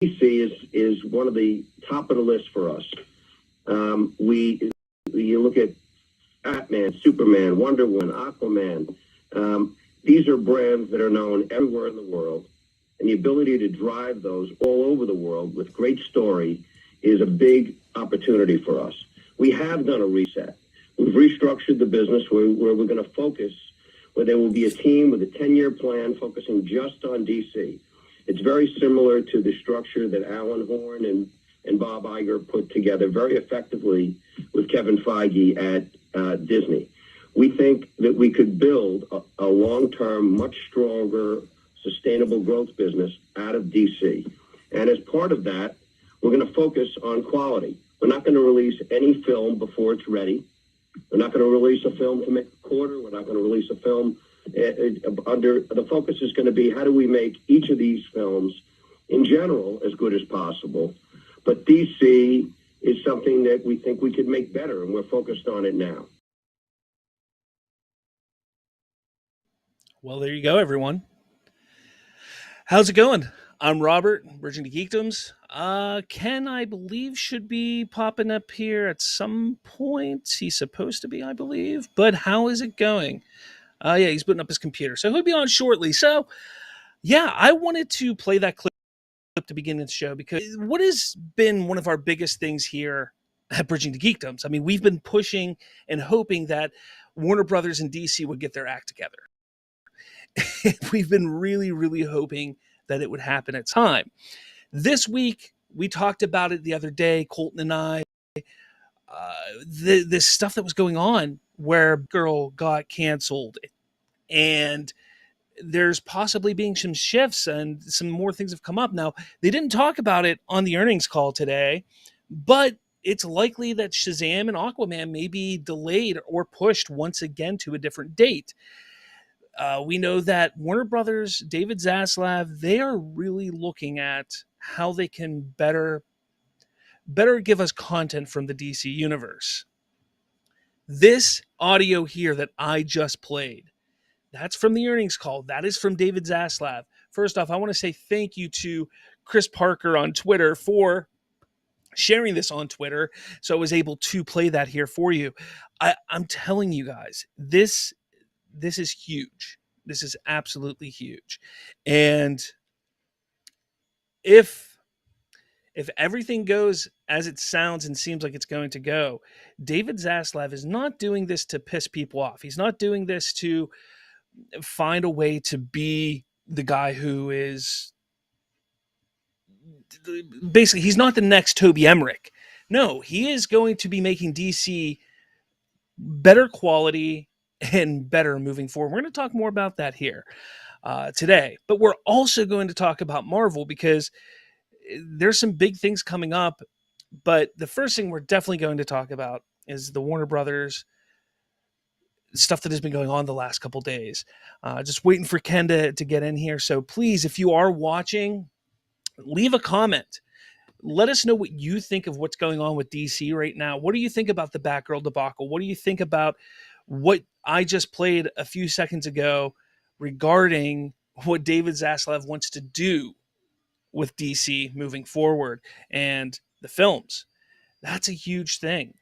is one of the top of the list for us. You look at Batman, Superman, Wonder Woman, Aquaman. These are brands that are known everywhere in the world, and the ability to drive those all over the world with great story is a big opportunity for us. We have done a reset. We've restructured the business where we're going to focus, where there will be a team with a 10-year plan focusing just on DC. It's very similar to the structure that Alan Horn and Bob Iger put together very effectively with Kevin Feige at Disney. We think that we could build a long-term, much stronger, sustainable growth business out of DC. And as part of that, we're going to focus on quality. We're not going to release any film before it's ready. We're not going to release a film to make a quarter. We're not going to release a film the focus is going to be how do we make each of these films in general as good as possible. But DC is something that we think we could make better, and we're focused on it now. Well, there you go, everyone. How's it going? I'm Robert, bridging to Geekdoms. Ken, I believe, should be popping up here at some point. He's supposed to be, I believe. But how is it going? Yeah, he's booting up his computer, so he'll be on shortly. So, yeah, I wanted to play that clip to begin the show because what has been one of our biggest things here at Bridging to Geekdoms? I mean, we've been pushing and hoping that Warner Brothers and DC would get their act together. We've been really, really hoping that it would happen at time. This week, we talked about it the other day, Colton and I, this stuff that was going on where Girl got canceled, and there's possibly being some shifts and some more things have come up. Now, they didn't talk about it on the earnings call today, but it's likely that Shazam and Aquaman may be delayed or pushed once again to a different date. We know that Warner Brothers, David Zaslav, they are really looking at how they can better give us content from the DC universe. This audio here that I just played, that's from the earnings call. That is from David Zaslav. First off, I want to say thank you to Chris Parker on Twitter for sharing this on Twitter, so I was able to play that here for you. I'm telling you guys, this is huge. This is absolutely huge. And if everything goes as it sounds and seems like it's going to go, David Zaslav is not doing this to piss people off. He's not doing this to find a way to be the guy who is basically, he's not the next Toby Emmerich. No, he is going to be making DC better quality and better moving forward. We're going to talk more about that here today, but we're also going to talk about Marvel because there's some big things coming up. But the first thing we're definitely going to talk about is the Warner Brothers stuff that has been going on the last couple days. Just waiting for Ken to get in here. So please, if you are watching, leave a comment. Let us know what you think of what's going on with DC right now. What do you think about the Batgirl debacle? What do you think about what I just played a few seconds ago regarding what David Zaslav wants to do with DC moving forward and the films? That's a huge thing.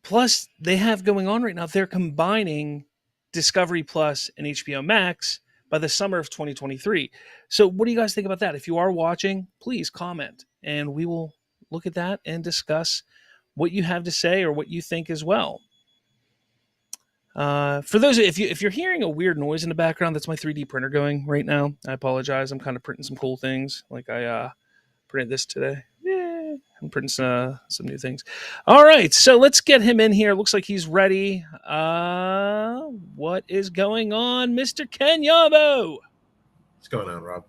Plus, they have going on right now, they're combining Discovery Plus and HBO Max by the summer of 2023. So what do you guys think about that? If you are watching, please comment, and we will look at that and discuss what you have to say or what you think as well. For those, if you're hearing a weird noise in the background, that's my 3D printer going right now. I apologize. I'm kind of printing some cool things. Like I printed this today. Yeah, I'm printing some new things. All right, so let's get him in here. Looks like he's ready. What is going on, Mr. Ken Yabo? What's going on, Rob?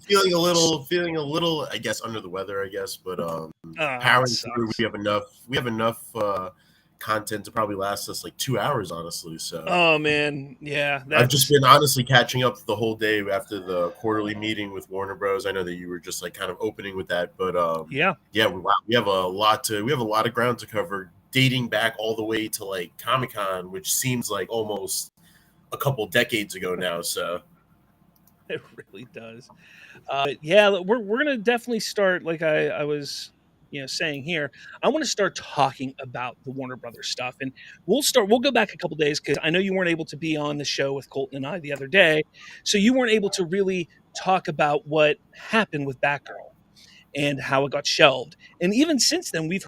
feeling a little, I guess, under the weather, but powering through. We have enough content to probably last us like 2 hours, honestly. So oh man, yeah, I've just been honestly catching up the whole day after the quarterly meeting with Warner Bros. I know that you were just like kind of opening with that, but we have a lot of ground to cover, dating back all the way to like Comic-Con, which seems like almost a couple decades ago now. So It really does. But yeah, we're gonna definitely start. Like I was, saying here, I want to start talking about the Warner Brothers stuff, and We'll go back a couple days because I know you weren't able to be on the show with Colton and I the other day, so you weren't able to really talk about what happened with Batgirl and how it got shelved. And even since then, we've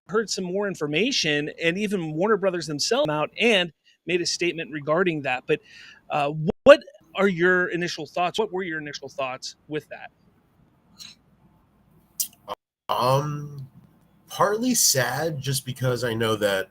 heard some more information, and even Warner Brothers themselves came out and made a statement regarding that. But uh, what are your initial thoughts? What were your initial thoughts with that? Partly sad just because I know that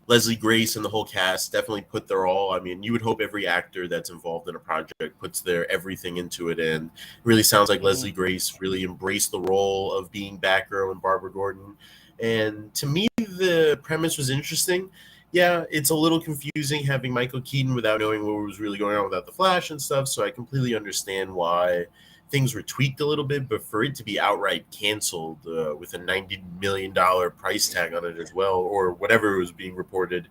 Leslie Grace and the whole cast definitely put their all. I mean, you would hope every actor that's involved in a project puts their everything into it, and it really sounds like Leslie Grace really embraced the role of being Batgirl and Barbara Gordon. And to me, the premise was interesting. Yeah, it's a little confusing having Michael Keaton without knowing what was really going on without the Flash and stuff, so I completely understand why things were tweaked a little bit, but for it to be outright canceled with a $90 million price tag on it as well, or whatever was being reported,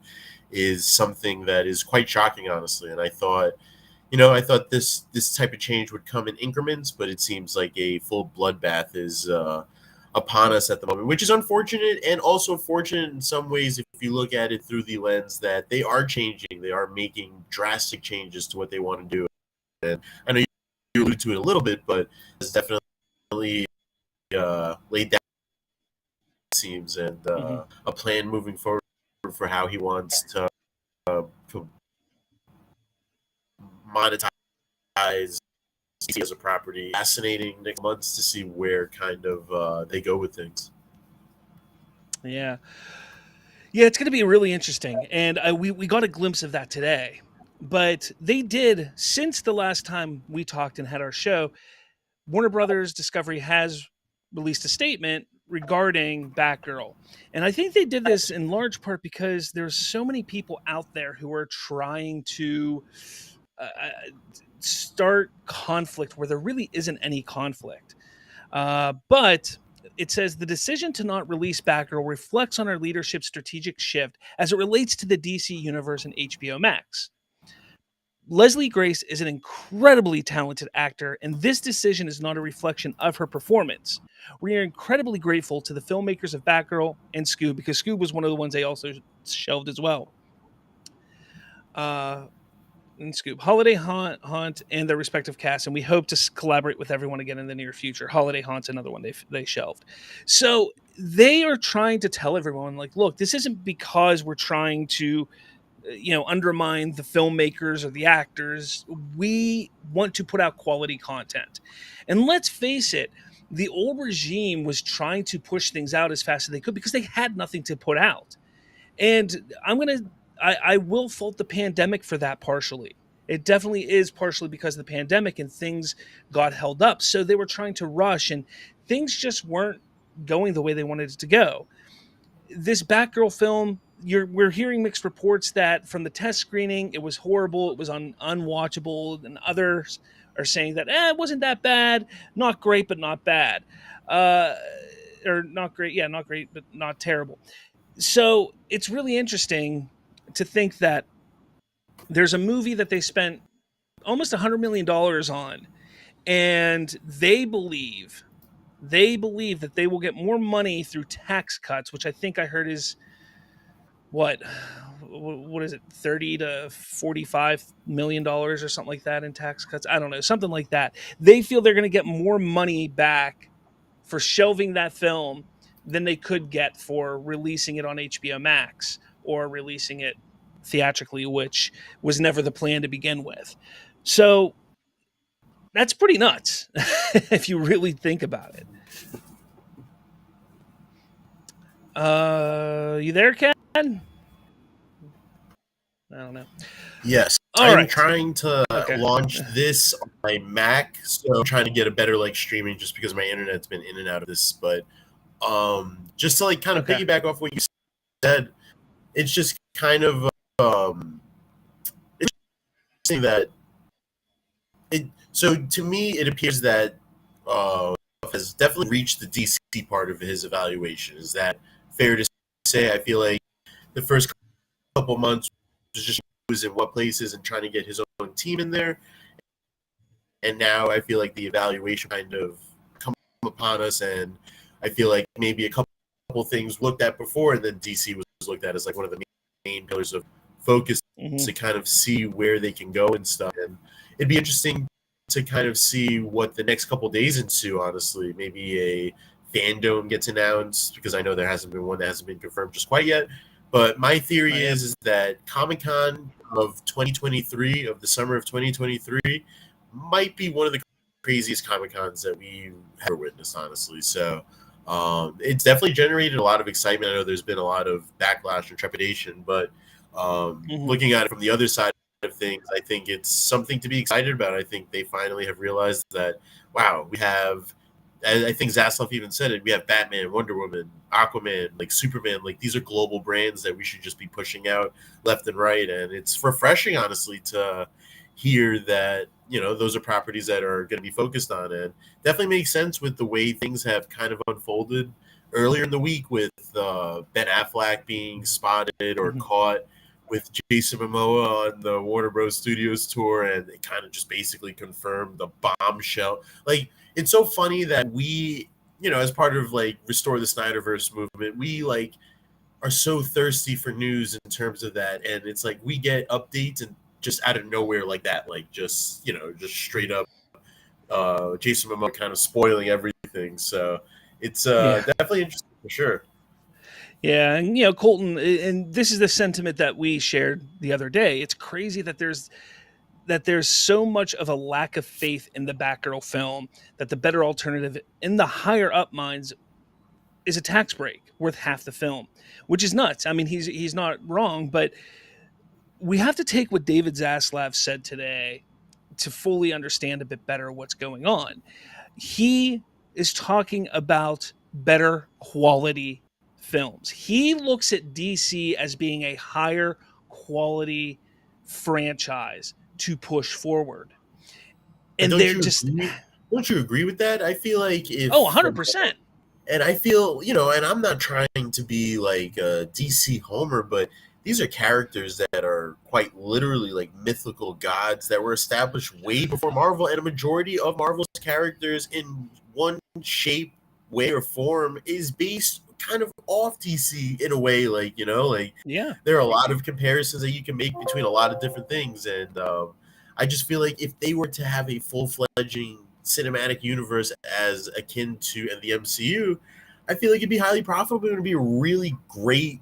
is something that is quite shocking, honestly. And I thought, this type of change would come in increments, but it seems like a full bloodbath is upon us at the moment, which is unfortunate, and also fortunate in some ways if you look at it through the lens that they are changing, they are making drastic changes to what they want to do. And I know you alluded to it a little bit, but it's definitely laid down, it seems, and a plan moving forward for how he wants to monetize DC as a property. Fascinating next months to see where kind of they go with things. Yeah. Yeah, it's going to be really interesting. And we got a glimpse of that today. But they did, since the last time we talked and had our show, Warner Brothers Discovery has released a statement regarding Batgirl. And I think they did this in large part because there's so many people out there who are trying to start conflict where there really isn't any conflict. But it says the decision to not release Batgirl reflects on our leadership's strategic shift as it relates to the DC Universe and HBO Max. Leslie Grace is an incredibly talented actor, and this decision is not a reflection of her performance. We are incredibly grateful to the filmmakers of Batgirl and Scoob, because Scoob was one of the ones they also shelved as well. And Scoob, Holiday Haunt, and their respective casts, and we hope to collaborate with everyone again in the near future. Holiday Haunt's another one they shelved. So they are trying to tell everyone, like, look, this isn't because we're trying to undermine the filmmakers or the actors. We want to put out quality content. And let's face it, the old regime was trying to push things out as fast as they could because they had nothing to put out. And I will fault the pandemic for that partially. It definitely is partially because of the pandemic and things got held up. So they were trying to rush and things just weren't going the way they wanted it to go. This Batgirl film, we're hearing mixed reports that from the test screening, it was horrible, it was unwatchable, and others are saying that it wasn't that bad, not great, but not bad. Or not great, not great, but not terrible. So it's really interesting to think that there's a movie that they spent almost $100 million on, and they believe that they will get more money through tax cuts, which I think I heard is what is it, 30 to 45 million dollars or something like that in tax cuts. I don't know, something like that. They feel they're going to get more money back for shelving that film than they could get for releasing it on HBO Max or releasing it theatrically, which was never the plan to begin with. So that's pretty nuts if you really think about it. You there, Ken? I don't know. Yes. I'm trying to launch this on my Mac, so I'm trying to get a better streaming just because my internet's been in and out of this. But just to kind of piggyback off what you said, it's just kind of it's interesting that it. So to me, it appears that has definitely reached the DC part of his evaluation. Is that fair to say? I feel like the first couple months was just was in what places and trying to get his own team in there. and now I feel like the evaluation kind of come upon us, and I feel like maybe a couple things looked at before, and then DC was looked at as like one of the main pillars of focus to kind of see where they can go and stuff. And it'd be interesting to kind of see what the next couple days ensue, honestly. Maybe a fandom gets announced, because I know there hasn't been one that hasn't been confirmed just quite yet. But my theory is that Comic-Con of 2023, of the summer of 2023, might be one of the craziest Comic-Cons that we've ever witnessed, honestly. So it's definitely generated a lot of excitement. I know there's been a lot of backlash and trepidation, but looking at it from the other side of things, I think it's something to be excited about. I think they finally have realized that, wow, we have, I think Zaslav even said it, we have Batman, Wonder Woman, Aquaman, like Superman, like these are global brands that we should just be pushing out left and right. And it's refreshing, honestly, to hear that, you know, those are properties that are going to be focused on, and definitely makes sense with the way things have kind of unfolded earlier in the week with Ben Affleck being spotted or caught with Jason Momoa on the Warner Bros. Studios tour, and it kind of just basically confirmed the bombshell. Like, it's so funny that we, you know, as part of like Restore the Snyderverse movement, we like are so thirsty for news in terms of that, and it's like we get updates and just out of nowhere like that, like just, you know, just straight up Jason Momoa kind of spoiling everything. So it's definitely interesting for sure. Yeah, and you know, Colton, and this is the sentiment that we shared the other day. It's crazy that there's so much of a lack of faith in the Batgirl film that the better alternative in the higher up minds is a tax break worth half the film, which is nuts. I mean, he's not wrong, but we have to take what David Zaslav said today to fully understand a bit better what's going on. He is talking about better quality films. He looks at DC as being a higher quality franchise to push forward. And they're just... Don't you agree with that? I feel like if... Oh, 100%. And I feel, you know, and I'm not trying to be like a DC homer, but these are characters that are quite literally like mythical gods that were established way before Marvel, and a majority of Marvel's characters in one shape, way, or form is based kind of off DC in a way. Like, you know, like, yeah, there are a lot of comparisons that you can make between a lot of different things. And I just feel like if they were to have a full-fledging cinematic universe as akin to the MCU, I feel like it'd be highly profitable. It'd be a really great,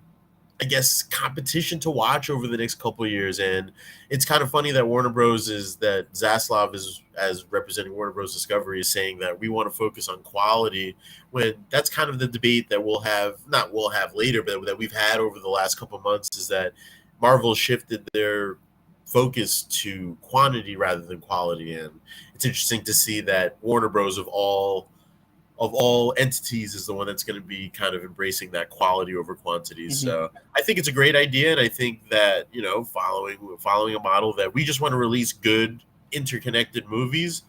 I guess, competition to watch over the next couple of years. And it's kind of funny that Warner Bros. That Zaslav is, as representing Warner Bros. Discovery, is saying that we want to focus on quality, when that's kind of the debate that we'll have later, but that we've had over the last couple of months, is that Marvel shifted their focus to quantity rather than quality. And it's interesting to see that Warner Bros. Of all entities is the one that's going to be kind of embracing that quality over quantity. So I think it's a great idea, and I think that, you know, following a model that we just want to release good interconnected movies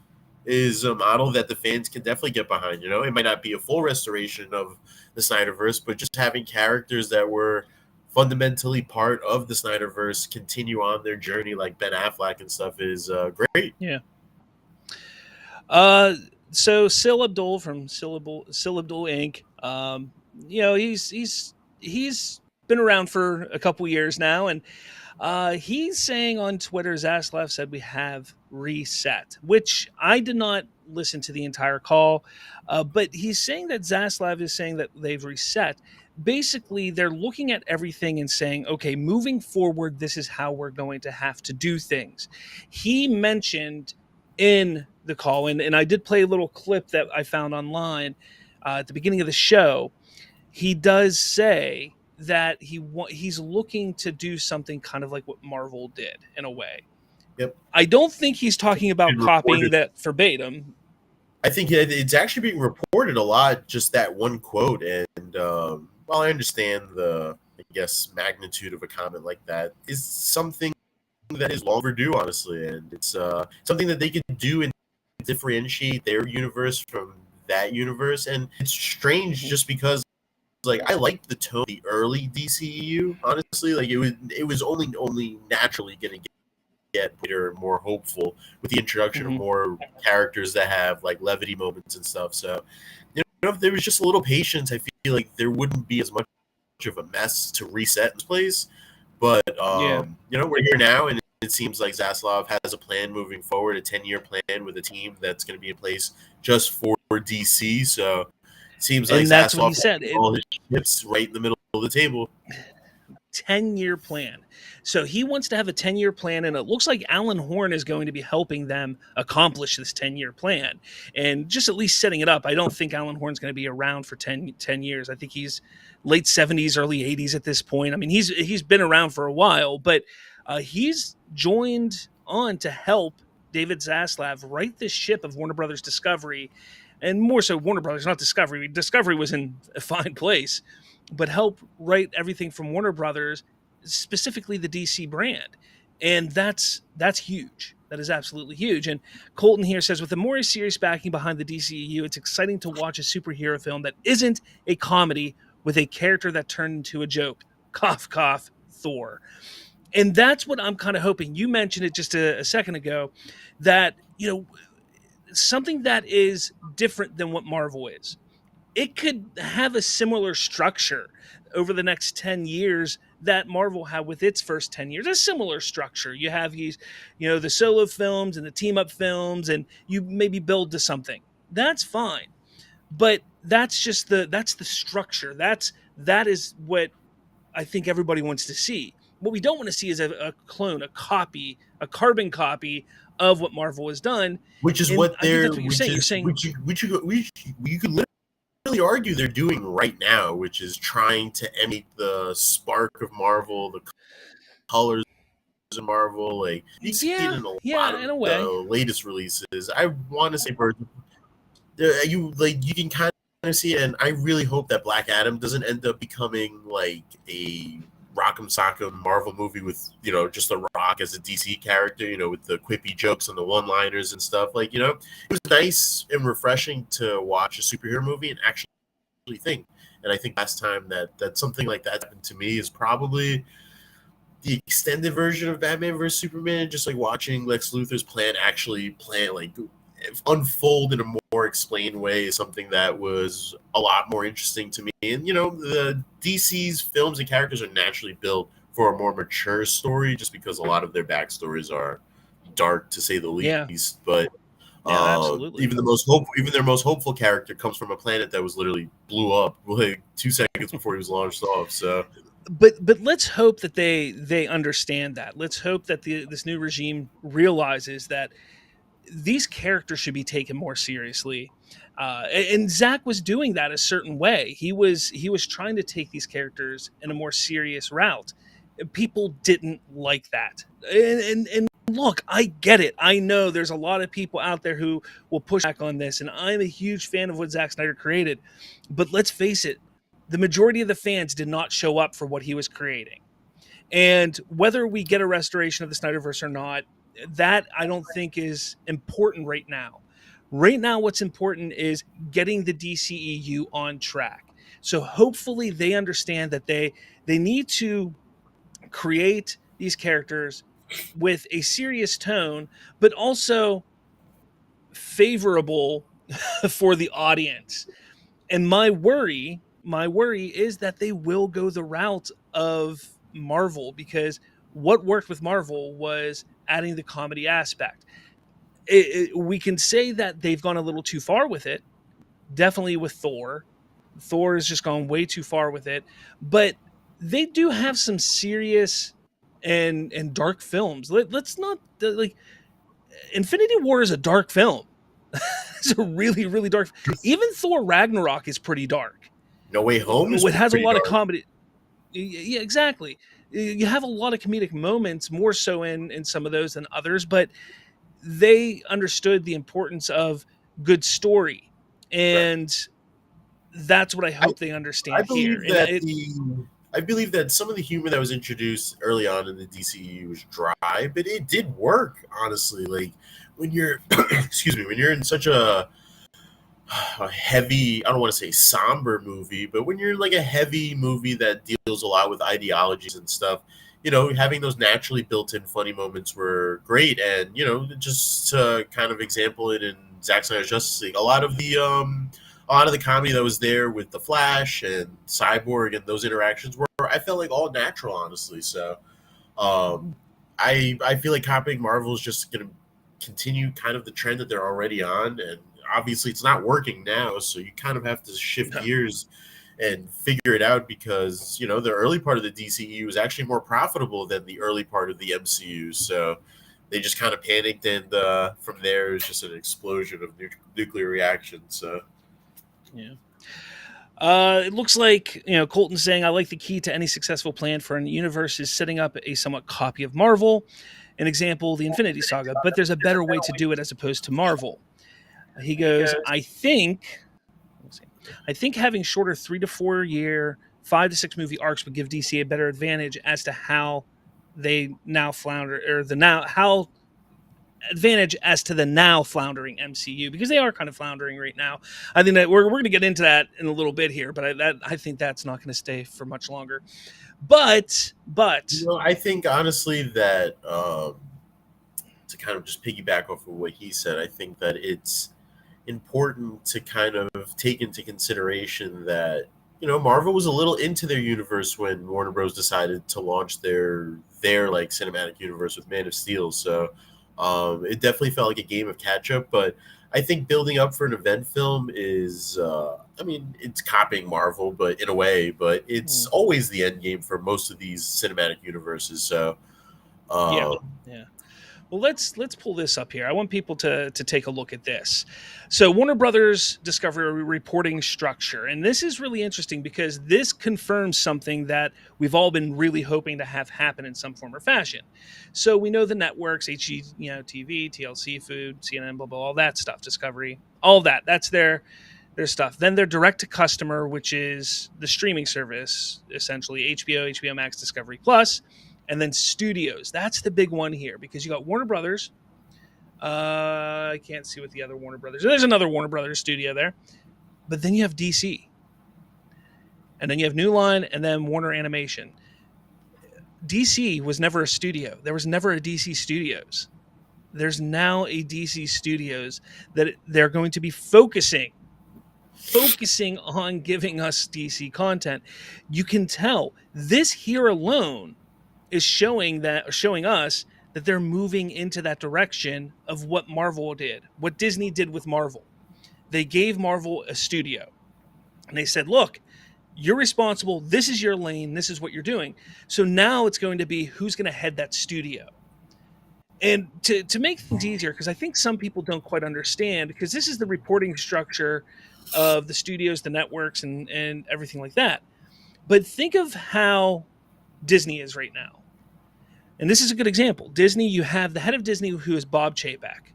is a model that the fans can definitely get behind. You know, it might not be a full restoration of the Snyderverse, but just having characters that were fundamentally part of the Snyderverse continue on their journey, like Ben Affleck and stuff, is great. Yeah. So Sil Abdul from Sil Abdul Inc. You know, he's been around for a couple years now, and he's saying on Twitter, Zaslav said we have reset, which I did not listen to the entire call, but he's saying that Zaslav is saying that they've reset. Basically, they're looking at everything and saying, okay, moving forward, this is how we're going to have to do things. He mentioned in the call, and I did play a little clip that I found online at the beginning of the show. He does say that he's looking to do something kind of like what Marvel did in a way. Yep. I don't think he's talking about copying that verbatim. I think it's actually being reported a lot, just that one quote. And while I understand the, I guess, magnitude of a comment like that, is something that is long overdue, honestly. And it's something that they could do and differentiate their universe from that universe. And it's strange just because, like, I liked the tone of the early DCEU, honestly. Like, it was only naturally going to get better and more hopeful with the introduction of more characters that have like levity moments and stuff. So, if there was just a little patience, I feel like there wouldn't be as much of a mess to reset in place. But we're here now, and it seems like Zaslav has a plan moving forward, a 10-year plan with a team that's going to be in place just for DC. So it seems like that's what he Zaslav said. All his chips right in the middle of the table. 10-year plan. So he wants to have a 10-year plan, and it looks like Alan Horn is going to be helping them accomplish this 10-year plan, and just at least setting it up. I don't think Alan Horn's going to be around for 10 years. I think he's late 70s, early 80s at this point. I mean, he's been around for a while, but he's joined on to help David Zaslav right this ship of Warner Brothers Discovery, and more so Warner Brothers, not Discovery. Discovery was in a fine place, but help write everything from Warner Brothers, specifically the DC brand. And that's huge. That is absolutely huge. And Colton here says, with the more serious backing behind the DCEU, it's exciting to watch a superhero film that isn't a comedy with a character that turned into a joke. Cough, cough, Thor. And that's what I'm kind of hoping. You mentioned it just a second ago, that, something that is different than what Marvel is. It could have a similar structure over the next 10 years that Marvel had with its first 10 years, a similar structure. You have these, the solo films and the team up films, and you maybe build to something. That's fine. But that's just that's the structure. That is what I think everybody wants to see. What we don't want to see is a clone, a copy, a carbon copy of what Marvel has done. Which is what they're, that's what you're saying. You could really argue they're doing right now, which is trying to emulate the spark of Marvel, the colors of Marvel. Like you see it in a lot of the latest releases. I want to say you can kind of see it, and I really hope that Black Adam doesn't end up becoming like a Rock'em Sock'em Marvel movie with just The Rock as a DC character, with the quippy jokes and the one-liners and stuff. Like, it was nice and refreshing to watch a superhero movie and actually think. And I think last time that something like that happened to me is probably the extended version of Batman vs Superman. Just like watching Lex Luthor's plan unfold in a more explained way is something that was a lot more interesting to me. And the DC's films and characters are naturally built for a more mature story, just because a lot of their backstories are dark to say the least. But even their most hopeful character comes from a planet that was literally blew up like 2 seconds before he was launched off. So but let's hope that they understand that. Let's hope that this new regime realizes that these characters should be taken more seriously. And Zach was doing that a certain way. He was trying to take these characters in a more serious route. People didn't like that. And look, I get it. I know there's a lot of people out there who will push back on this, and I'm a huge fan of what Zack Snyder created. But let's face it, the majority of the fans did not show up for what he was creating. And whether we get a restoration of the Snyderverse or not, that I don't think is important right now. Right now, what's important is getting the DCEU on track. So hopefully they understand that they need to create these characters with a serious tone, but also favorable for the audience. And my worry is that they will go the route of Marvel, because what worked with Marvel was adding the comedy aspect. We can say that they've gone a little too far with it. Definitely with Thor. Thor has just gone way too far with it. But they do have some serious and dark films. Let's not like Infinity War is a dark film. It's a really, really dark. Even Thor Ragnarok is pretty dark. No Way Home is it has a lot dark. Of comedy. Yeah, exactly. You have a lot of comedic moments, more so in some of those than others, but they understood the importance of good story. And that's what I hope they understand here. I believe that some of the humor that was introduced early on in the DCEU was dry, but it did work, honestly. Like when you're when you're in such a heavy, I don't want to say somber movie, but when you're in like a heavy movie that deals a lot with ideologies and stuff, having those naturally built-in funny moments were great. And just to kind of example it in Zack Snyder's Justice League, a lot of the comedy that was there with the Flash and Cyborg and those interactions were, I felt like, all natural, honestly. So I feel like copying Marvel is just going to continue kind of the trend that they're already on, and obviously it's not working now, so you kind of have to shift gears and figure it out, because the early part of the DCU was actually more profitable than the early part of the MCU. So they just kind of panicked, and from there it was just an explosion of nuclear reaction. So it looks like Colton's saying, I like the key to any successful plan for a universe is setting up a somewhat copy of Marvel. An example, the Infinity Saga, but there's a better way to do it as opposed to Marvel. He goes, I think having shorter 3 to 4 year, 5 to 6 movie arcs would give DC a better advantage as to how they now flounder, or the now floundering MCU, because they are kind of floundering right now. I think that we're going to get into that in a little bit here, but I think that's not going to stay for much longer. But I think honestly that to kind of just piggyback off of what he said, I think that it's important to kind of take into consideration that Marvel was a little into their universe when Warner Bros. Decided to launch their like cinematic universe with Man of Steel. So it definitely felt like a game of catch up. But I think building up for an event film is, it's copying Marvel, but in a way, but it's always the end game for most of these cinematic universes. So yeah. Well, let's pull this up here. I want people to take a look at this. So Warner Brothers Discovery reporting structure. And this is really interesting because this confirms something that we've all been really hoping to have happen in some form or fashion. So we know the networks, TV, TLC, Food, CNN, blah, blah, all that stuff, Discovery, all that. That's their stuff. Then they're direct to customer, which is the streaming service, essentially HBO Max, Discovery Plus. And then studios. That's the big one here, because you got Warner Brothers. I can't see what the other Warner Brothers. There's another Warner Brothers studio there. But then you have DC. And then you have New Line, and then Warner Animation. DC was never a studio. There was never a DC Studios. There's now a DC Studios that they're going to be focusing on giving us DC content. You can tell this here alone is showing us that they're moving into that direction of what Marvel did, what Disney did with Marvel. They gave Marvel a studio, and they said, look, you're responsible. This is your lane. This is what you're doing. So now it's going to be who's going to head that studio. And to make things easier, because I think some people don't quite understand, because this is the reporting structure of the studios, the networks, and everything like that. But think of how Disney is right now. And this is a good example. Disney, you have the head of Disney, who is Bob Chapek.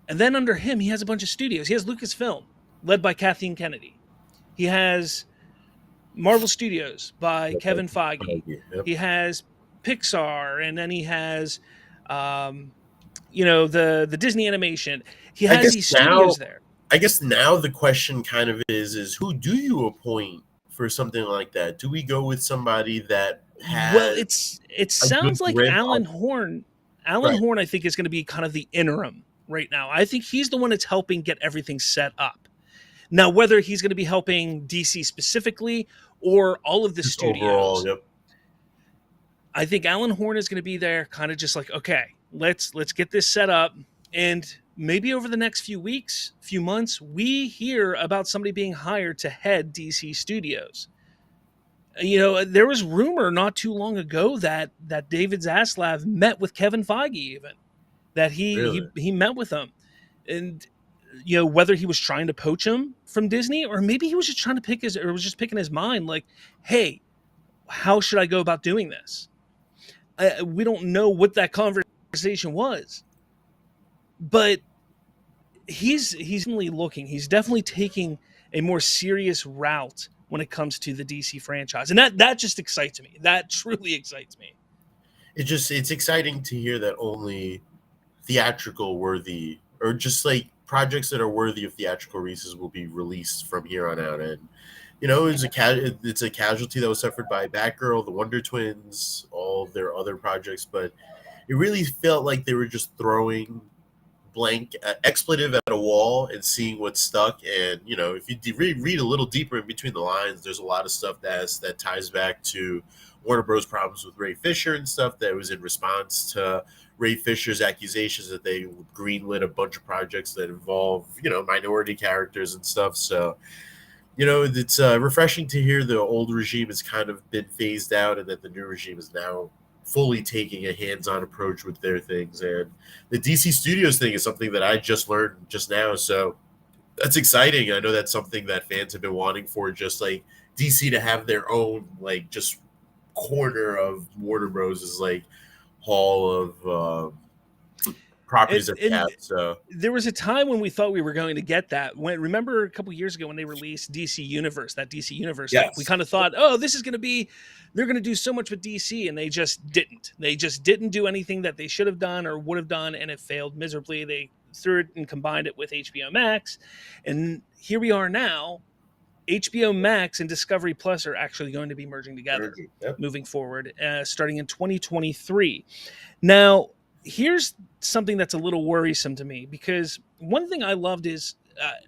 And then under him, he has a bunch of studios. He has Lucasfilm, led by Kathleen Kennedy. He has Marvel Studios by Kevin Feige. Yep. He has Pixar, and then he has, the Disney animation. He has these studios there. I guess now the question kind of is who do you appoint for something like that? Do we go with somebody that has... Well, it sounds like Alan Horn. Alan Horn, I think, is going to be kind of the interim right now. I think he's the one that's helping get everything set up. Now, whether he's going to be helping DC specifically or all of the just studios, overall, yep. I think Alan Horn is going to be there, kind of just like, okay, let's get this set up, and maybe over the next few weeks, few months, we hear about somebody being hired to head DC Studios. There was rumor not too long ago that David Zaslav met with Kevin Feige, even that he met with him, and whether he was trying to poach him from Disney, or maybe he was just trying to was just picking his mind, like, hey, how should I go about doing this? We don't know what that conversation was, but he's definitely looking. He's definitely taking a more serious route when it comes to the DC franchise, and that just excites me. That truly excites me. It's exciting to hear that only theatrical worthy, or just like projects that are worthy of theatrical releases, will be released from here on out. And it's a casualty that was suffered by Batgirl, the Wonder Twins, all of their other projects, but it really felt like they were just throwing blank expletive at a wall and seeing what stuck. And if you read a little deeper in between the lines, there's a lot of stuff that ties back to Warner Bros. Problems with Ray Fisher and stuff that was in response to Ray Fisher's accusations that they greenlit a bunch of projects that involve minority characters and stuff. So it's refreshing to hear the old regime has kind of been phased out and that the new regime is now fully taking a hands-on approach with their things. And the DC Studios thing is something that I just learned just now. So that's exciting. I know that's something that fans have been wanting for, just like DC to have their own, like, just corner of Warner Bros.'s, like, hall of properties of cats. So there was a time when we thought we were going to get that. Remember a couple years ago when they released DC Universe, that DC Universe thing? We kind of thought, oh, this is going to be, they're going to do so much with DC, and they just didn't. They just didn't do anything that they should have done or would have done, and it failed miserably. They threw it and combined it with HBO Max, and here we are now. HBO Max and Discovery Plus are actually going to be merging together moving forward, starting in 2023. Now, here's something that's a little worrisome to me, because one thing I loved is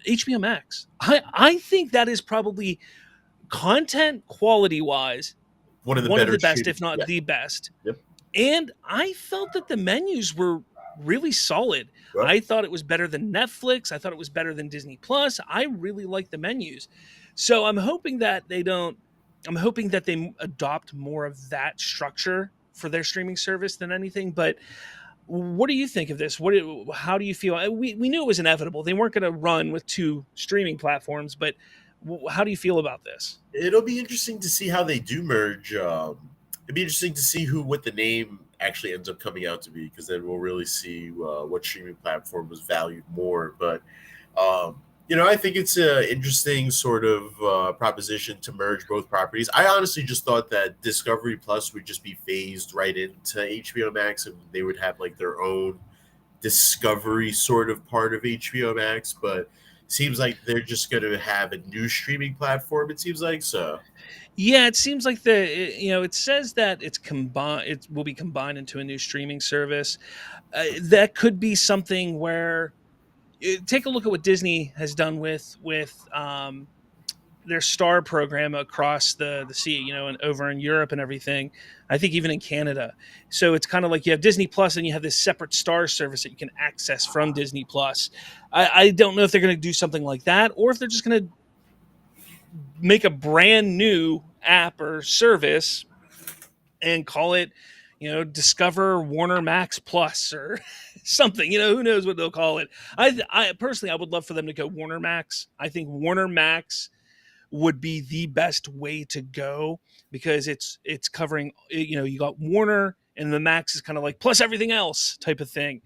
HBO Max. I think that is probably, content quality wise, one of the best, if not the best. Yep. And I felt that the menus were really solid. Right. I thought it was better than Netflix. I thought it was better than Disney Plus. I really like the menus. So I'm hoping that they adopt more of that structure for their streaming service than anything. But what do you think of this? How do you feel? We knew it was inevitable. They weren't going to run with two streaming platforms, but how do you feel about this? It'll be interesting to see how they do merge. It'd be interesting to see what the name actually ends up coming out to be, because then we'll really see what streaming platform was valued more. But I think it's an interesting sort of proposition to merge both properties. I honestly just thought that Discovery Plus would just be phased right into HBO Max, and they would have like their own Discovery sort of part of HBO Max. But seems like they're just going to have a new streaming platform. It seems like so. Yeah, it seems like it says that it's combined. It will be combined into a new streaming service. That could be something where. Take a look at what Disney has done with their Star program across the sea, and over in Europe and everything. I think even in Canada. So it's kind of like you have Disney Plus and you have this separate Star service that you can access from Disney Plus. I don't know if they're going to do something like that, or if they're just going to make a brand new app or service and call it, Discover Warner Max Plus or something. Who knows what they'll call it. I personally, I would love for them to go Warner Max. I think Warner Max would be the best way to go, because it's covering, you got Warner, and the Max is kind of like plus everything else type of thing.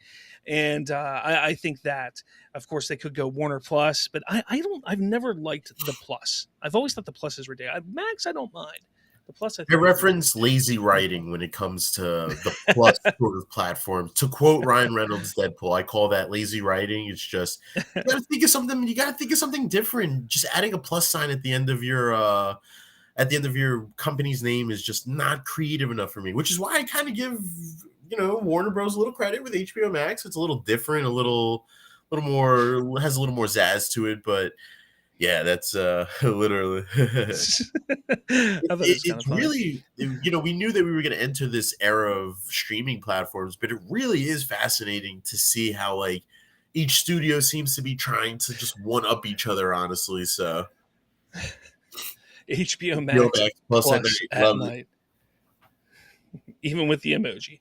And I think that, of course, they could go Warner Plus, but I've never liked the Plus. I've always thought the Plus is ridiculous. Max, I don't mind. The Plus, I reference lazy writing when it comes to the Plus sort of platform. To quote Ryan Reynolds' Deadpool, I call that lazy writing. It's just you got to think of something. You got to think of something different. Just adding a plus sign at the end of your company's name is just not creative enough for me. Which is why I kind of give Warner Bros. A little credit with HBO Max. It's a little different, a little more, has a little more zazz to it, but. Yeah, that's literally. It's really, we knew that we were going to enter this era of streaming platforms, but it really is fascinating to see how like each studio seems to be trying to just one up each other. Honestly, so HBO Max plus at night, even with the emoji.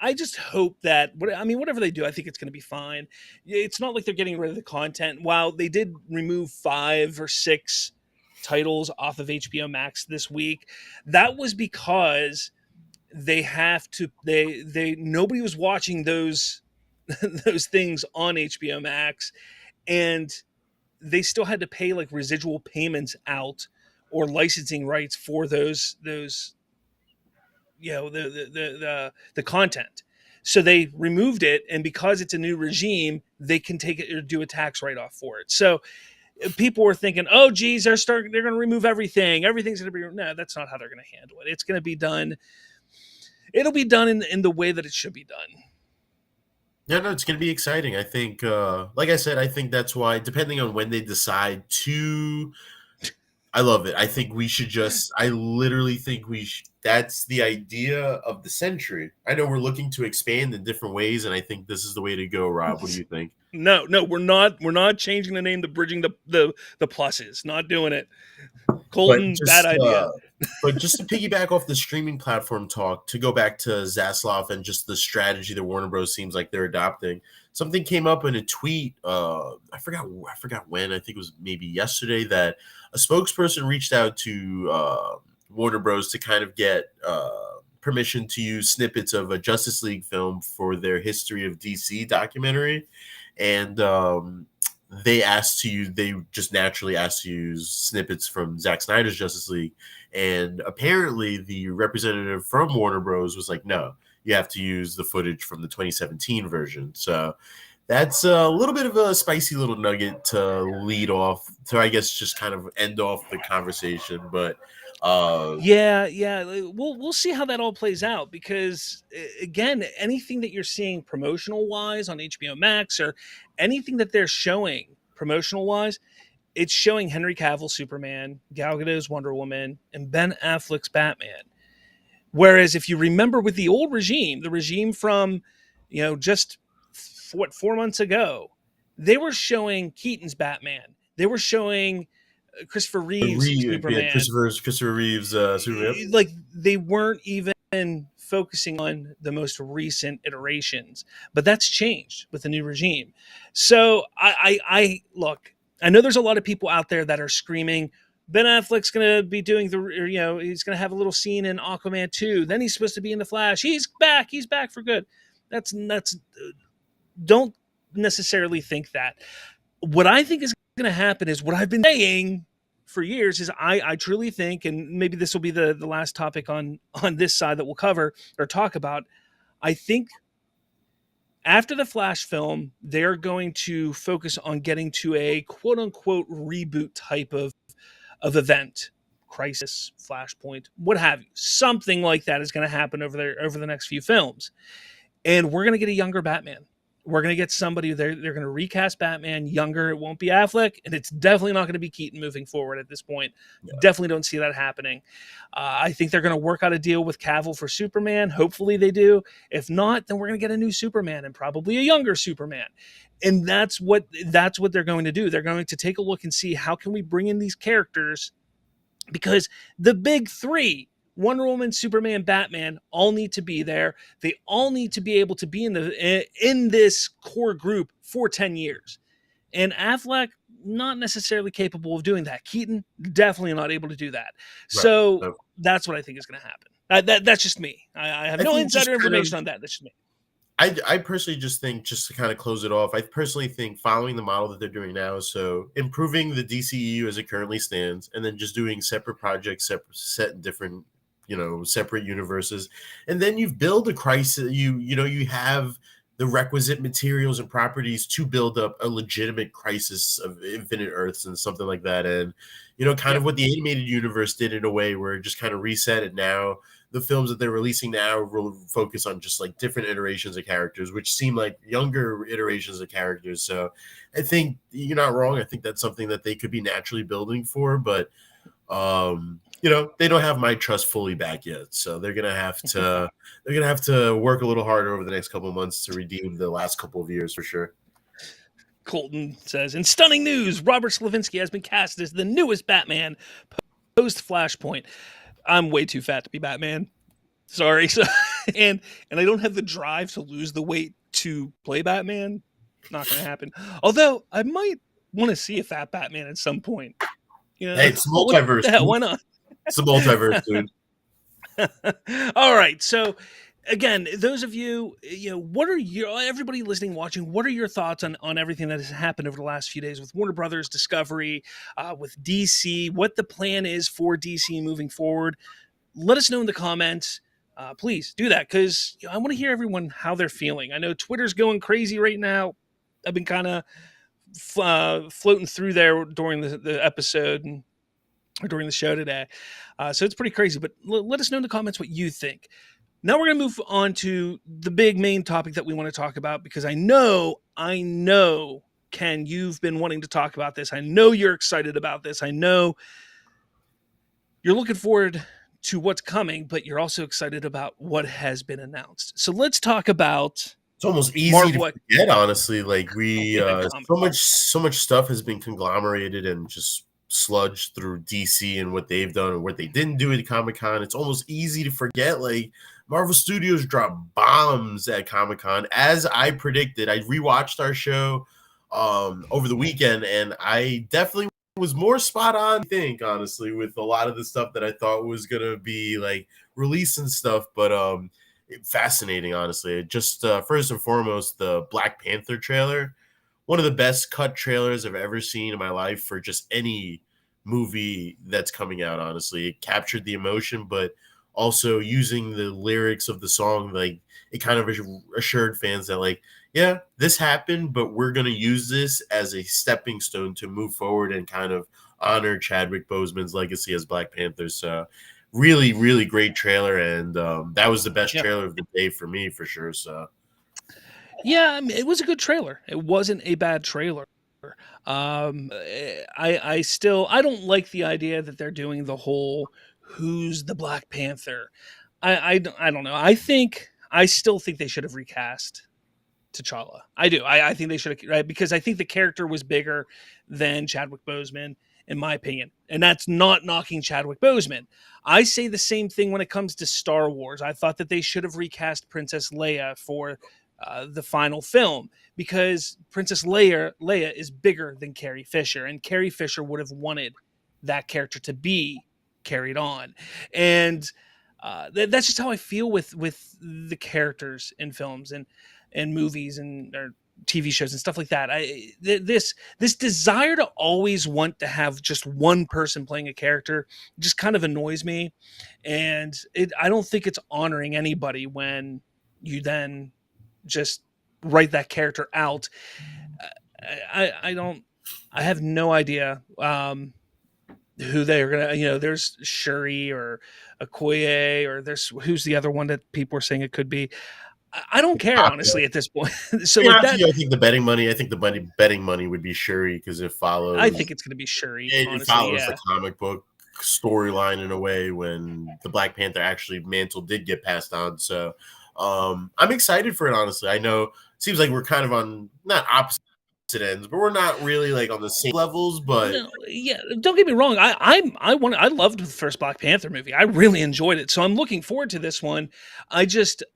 I just hope that, whatever they do, I think it's going to be fine. It's not like they're getting rid of the content. While they did remove 5 or 6 titles off of HBO Max this week, that was because they have to. Nobody was watching those things on HBO Max, and they still had to pay like residual payments out or licensing rights for those. The content. So they removed it, and because it's a new regime, they can take it or do a tax write-off for it. So people were thinking, oh, geez, they're going to remove everything. Everything's going to be, no, that's not how they're going to handle it. It's going to be done. It'll be done in the way that it should be done. Yeah, no, it's going to be exciting. I think, like I said, I think that's why, depending on when they decide to, I love it. I think we should I literally think that's the idea of the century. I know we're looking to expand in different ways, and I think this is the way to go, Rob. What do you think? No, we're not changing the name to bridging the pluses. Not doing it. Colton, bad idea. But just to piggyback off the streaming platform talk, to go back to Zaslav and just the strategy that Warner Bros. Seems like they're adopting, something came up in a tweet. I forgot when. I think it was maybe yesterday that a spokesperson reached out to Warner Bros. To kind of get permission to use snippets of a Justice League film for their History of DC documentary, and they just naturally asked to use snippets from Zack Snyder's Justice League. And apparently the representative from Warner Bros. Was like, no, you have to use the footage from the 2017 version. So that's a little bit of a spicy little nugget to lead off, to, I guess, just kind of end off the conversation. But yeah, we'll see how that all plays out, because again, anything that you're seeing promotional wise on HBO Max, or anything that they're showing promotional wise, it's showing Henry Cavill Superman, Gal Gadot's Wonder Woman, and Ben Affleck's Batman. Whereas if you remember with the old regime, the regime from, just 4 months ago, they were showing Keaton's Batman. They were showing Christopher Reeves Superman. Yeah, Christopher Reeves Superman. Like, they weren't even focusing on the most recent iterations, but that's changed with the new regime. So I look, I know there's a lot of people out there that are screaming, Ben Affleck's going to be doing he's going to have a little scene in Aquaman 2. Then he's supposed to be in The Flash. He's back for good. That's don't necessarily think that. What I think is going to happen is what I've been saying for years is I truly think, and maybe this will be the last topic on this side that we'll cover or talk about. I think after the Flash film, they're going to focus on getting to a quote unquote reboot type of event, Crisis, Flashpoint, what have you. Something like that is going to happen over the next few films. And we're going to get a younger Batman. We're going to get somebody, they're going to recast Batman younger. It won't be Affleck, and it's definitely not going to be Keaton moving forward at this point. Yeah. Definitely don't see that happening. I think they're going to work out a deal with Cavill for Superman. Hopefully they do. If not, then we're going to get a new Superman, and probably a younger Superman. And that's what they're going to do. They're going to take a look and see, how can we bring in these characters? Because the big three, Wonder Woman, Superman, Batman, all need to be there. They all need to be able to be in this core group for 10 years. And Affleck, not necessarily capable of doing that. Keaton, definitely not able to do that. Right. So that's what I think is going to happen. That's just me. I have no insider information on that. That's just me. I personally just think, just to kind of close it off, I personally think following the model that they're doing now, so improving the DCEU as it currently stands, and then just doing separate projects, set in different, separate universes, and then you've built a crisis. You have the requisite materials and properties to build up a legitimate Crisis of Infinite Earths and something like that, and kind of what the animated universe did in a way where it just kind of reset it. Now the films that they're releasing now will focus on just like different iterations of characters, which seem like younger iterations of characters. So I think you're not wrong. I think that's something that they could be naturally building for, but they don't have my trust fully back yet. So they're gonna have to work a little harder over the next couple of months to redeem the last couple of years for sure. Colton says, in stunning news, Robert Slavinsky has been cast as the newest Batman post Flashpoint. I'm way too fat to be Batman. Sorry. So, and I don't have the drive to lose the weight to play Batman. Not going to happen. Although I might want to see a fat Batman at some point. Hey, it's multiverse. Yeah, why not? It's a multiverse, dude. All right. So again, those of you, everybody listening, watching, what are your thoughts on everything that has happened over the last few days with Warner Brothers, Discovery, with DC, what the plan is for DC moving forward? Let us know in the comments. Please do that, because I want to hear everyone how they're feeling. I know Twitter's going crazy right now. I've been kind of floating through there during the episode or during the show today. So it's pretty crazy. But let us know in the comments what you think. Now we're going to move on to the big main topic that we want to talk about, because I know, Ken, you've been wanting to talk about this. I know you're excited about this. I know you're looking forward to what's coming, but you're also excited about what has been announced. So let's talk about. It's almost easy to forget, honestly. Like so much stuff has been conglomerated and just sludged through DC and what they've done and what they didn't do at Comic-Con. It's almost easy to forget. Like, Marvel Studios dropped bombs at Comic-Con, as I predicted. I rewatched our show over the weekend, and I definitely was more spot on, I think, honestly, with a lot of the stuff that I thought was gonna be like released and stuff. But fascinating, honestly. Just first and foremost, the Black Panther trailer, one of the best cut trailers I've ever seen in my life for just any movie that's coming out. Honestly, it captured the emotion, but also using the lyrics of the song, like, it kind of assured fans that, like, yeah, this happened, but we're going to use this as a stepping stone to move forward and kind of honor Chadwick Boseman's legacy as Black Panther. So really, really great trailer. And that was the best trailer of the day for me, for sure. So, yeah, I mean, it was a good trailer. It wasn't a bad trailer. I don't like the idea that they're doing the whole who's the Black Panther. I don't know. I still think they should have recast T'Challa. I do. I think they should have, right? Because I think the character was bigger than Chadwick Boseman, in my opinion. And that's not knocking Chadwick Boseman. I say the same thing when it comes to Star Wars. I thought that they should have recast Princess Leia for the final film, because Princess Leia is bigger than Carrie Fisher, and Carrie Fisher would have wanted that character to be carried on. And that's just how I feel with the characters in films and movies and or TV shows and stuff like that. This desire to always want to have just one person playing a character just kind of annoys me, and I don't think it's honoring anybody when you then just write that character out. I have no idea who they are gonna. There's Shuri or Okoye, or there's who's the other one that people are saying it could be. I don't care, honestly, at this point. So like that, I think the betting money would be Shuri, because it follows. I think it's going to be Shuri. It follows the comic book storyline in a way, when the Black Panther mantle did get passed on. So I'm excited for it, honestly. I know it seems like we're kind of on not opposite ends, but we're not really like on the same levels. But no, yeah, don't get me wrong. I loved the first Black Panther movie. I really enjoyed it, so I'm looking forward to this one.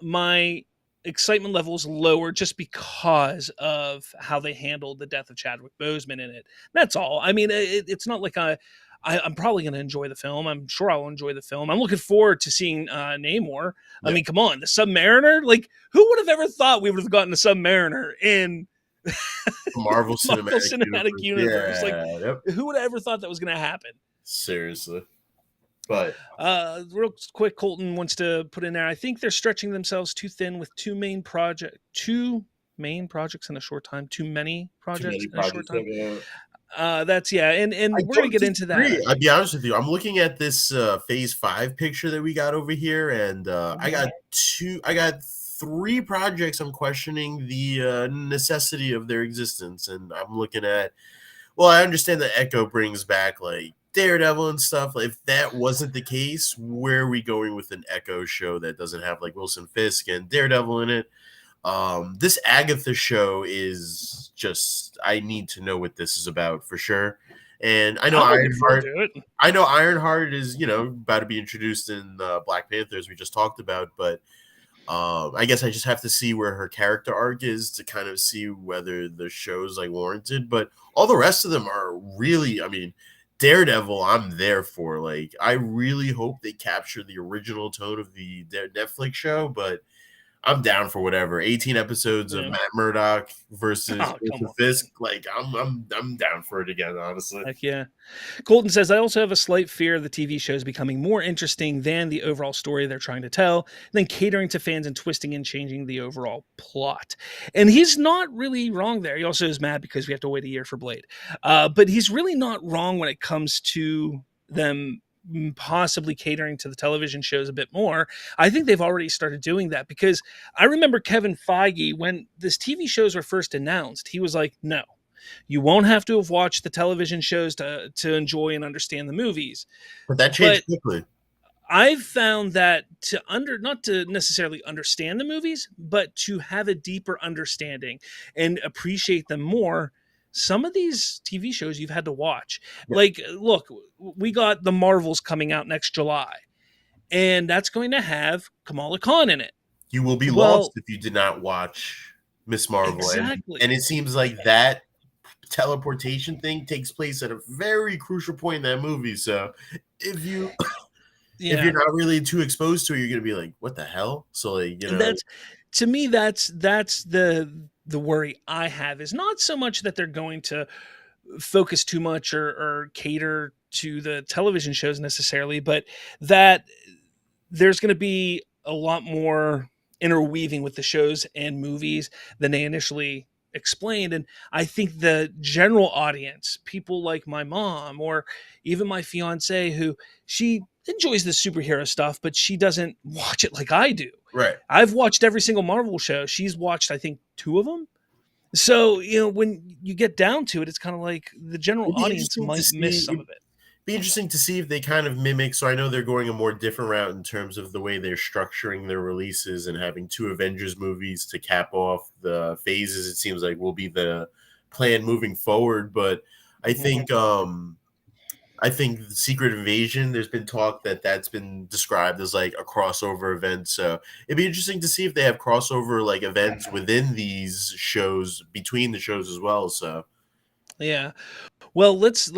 My excitement level is lower just because of how they handled the death of Chadwick Boseman in it. That's all. I mean, it's not like I'm probably going to enjoy the film. I'm sure I'll enjoy the film. I'm looking forward to seeing Namor. Yeah. I mean, come on, the Submariner. Like, who would have ever thought we would have gotten a Submariner in Marvel Cinematic Universe? Who would have ever thought that was going to happen? Seriously. But real quick, Colton wants to put in there, I think they're stretching themselves too thin with two main projects in a short time. Too many projects in a short time. Yeah. And we're gonna get into that. I'll be honest with you. I'm looking at this Phase 5 picture that we got over here, and I got 3 projects I'm questioning the necessity of their existence, and I'm looking at. Well, I understand that Echo brings back like Daredevil and stuff. If that wasn't the case, where are we going with an Echo show that doesn't have like Wilson Fisk and Daredevil in it? This Agatha show is just, I need to know what this is about for sure. And I know Ironheart is, about to be introduced in Black Panther, as we just talked about, but I guess I just have to see where her character arc is to kind of see whether the show's like warranted. But all the rest of them are really, I mean, Daredevil, I'm there for. Like, I really hope they capture the original tone of the Netflix show, but I'm down for whatever. 18 episodes of Matt Murdock versus Fisk. Like I'm down for it again, honestly. Heck yeah. Colton says, I also have a slight fear of the TV shows becoming more interesting than the overall story they're trying to tell, then catering to fans and twisting and changing the overall plot. And he's not really wrong there. He also is mad because we have to wait a year for Blade. But he's really not wrong when it comes to them possibly catering to the television shows a bit more. I think they've already started doing that, because I remember Kevin Feige, when this TV shows were first announced, he was like, no, you won't have to have watched the television shows to enjoy and understand the movies. But that changed quickly. I've found that not to necessarily understand the movies, but to have a deeper understanding and appreciate them more, some of these TV shows you've had to watch. Yeah. Like, look, we got the Marvels coming out next July, and that's going to have Kamala Khan in it. You will be lost if you did not watch Miss Marvel. Exactly. And it seems like that teleportation thing takes place at a very crucial point in that movie. So if you if you're not really too exposed to it, you're gonna be like, what the hell? So like, you know, that's, to me, that's the worry I have, is not so much that they're going to focus too much or cater to the television shows necessarily, but that there's going to be a lot more interweaving with the shows and movies than they initially explained. And I think the general audience, people like my mom or even my fiance, who she enjoys the superhero stuff, but she doesn't watch it like I do. Right. I've watched every single Marvel show. She's watched, I think, 2 of them. So, you know, when you get down to it, it's kind of like the general audience might miss some of it. Be interesting to see if they kind of mimic. So I know they're going a more different route in terms of the way they're structuring their releases, and having 2 Avengers movies to cap off the phases. It seems like will be the plan moving forward. But I think the Secret Invasion, there's been talk that that's been described as like a crossover event. So it'd be interesting to see if they have crossover like events within these shows, between the shows as well. So yeah. Well, let's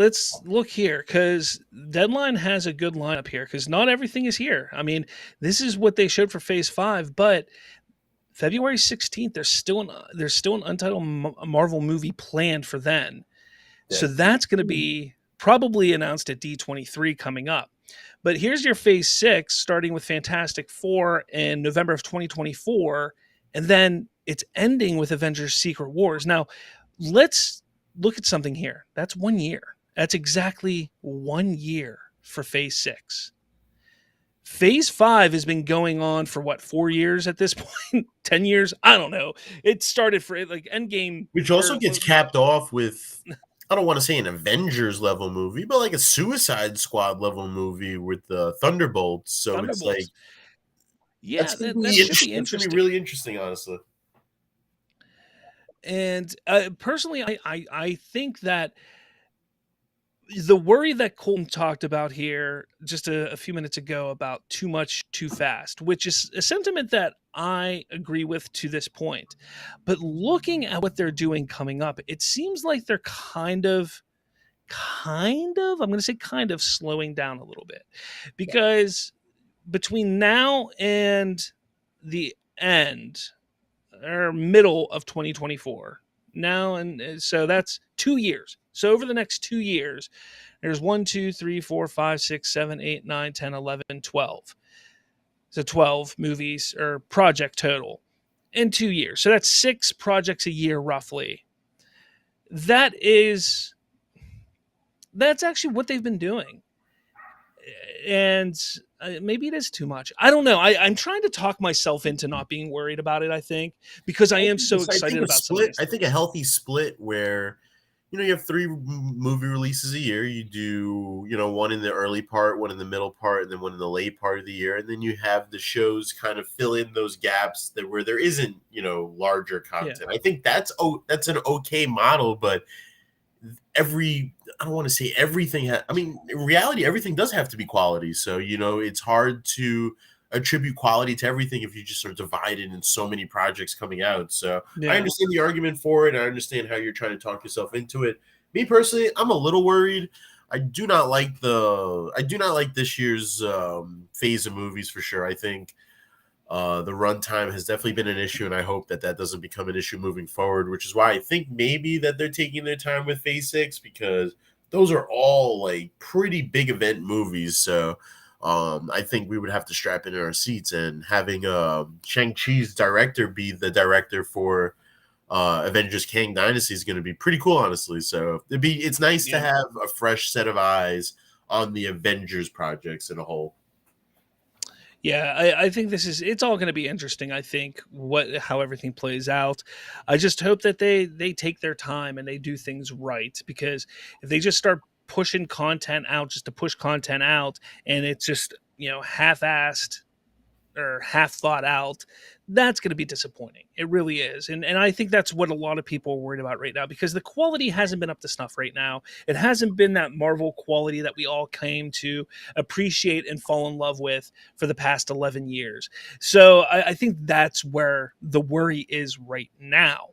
look here, because Deadline has a good lineup here, because not everything is here. I mean, this is what they showed for Phase 5, but February 16th, there's still an untitled Marvel movie planned for then. Yeah. So that's going to be probably announced at D23 coming up. But here's your Phase 6, starting with Fantastic Four in November of 2024, and then it's ending with Avengers Secret Wars. Now, let's look at something here. That's 1 year. That's exactly 1 year for Phase 6. Phase 5 has been going on for what, 4 years at this point? 10 years? I don't know. It started for like Endgame. Which also gets capped off with, I don't want to say an Avengers level movie, but like a Suicide Squad level movie with the Thunderbolts. So it's like, yeah, that should be interesting. It's going to be really interesting, honestly. And personally, I think that the worry that Colton talked about here just a few minutes ago about too much too fast, which is a sentiment that I agree with to this point. But looking at what they're doing coming up, it seems like they're kind of, I'm going to say kind of slowing down a little bit, because between now and the end or middle of 2024 now, and so that's 2 years. So over the next 2 years, there's 1, 2, 3, 4, 5, 6, 7, 8, 9, 10, 11, 12. So 12 movies or project total in 2 years. So that's 6 projects a year, roughly. That's actually what they've been doing. And maybe it is too much. I don't know. I'm trying to talk myself into not being worried about it, I think, because I am so excited about split. I think a healthy split where, you know, you have 3 movie releases a year. You do, you know, one in the early part, one in the middle part, and then one in the late part of the year. And then you have the shows kind of fill in those gaps where there isn't, you know, larger content. Yeah. I think that's an okay model, but I don't want to say everything. In reality, everything does have to be quality. So, you know, it's hard to attribute quality to everything if you just sort of divide it in so many projects coming out. So yeah. I understand the argument for it. I understand how you're trying to talk yourself into it. Me personally, I'm a little worried. I do not like this year's phase of movies for sure. I think The runtime has definitely been an issue, and I hope that doesn't become an issue moving forward, which is why I think maybe that they're taking their time with Phase 6, because those are all like pretty big event movies. So I think we would have to strap into our seats, and having Shang-Chi's director be the director for Avengers Kang Dynasty is going to be pretty cool, honestly. So it's nice to have a fresh set of eyes on the Avengers projects in a whole. Yeah, I think it's all going to be interesting. I think how everything plays out. I just hope that they take their time and they do things right, because if they just start pushing content out just to push content out, and it's just, half-assed or half thought out, that's going to be disappointing. It really is. And I think that's what a lot of people are worried about right now, because the quality hasn't been up to snuff right now. It hasn't been that Marvel quality that we all came to appreciate and fall in love with for the past 11 years. So I think that's where the worry is right now.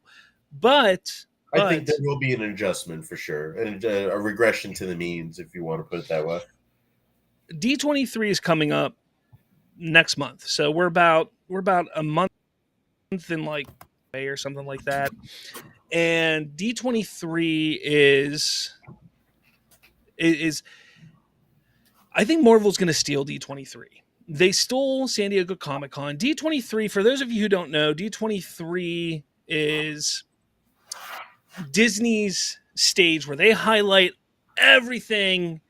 But I think there will be an adjustment for sure, and a regression to the means, if you want to put it that way. D23 is coming up next month, so we're about a month in like May or something like that, and D23 is I think Marvel's going to steal D23. They stole San Diego Comic-Con. D23, for those of you who don't know, D23 is Disney's stage where they highlight everything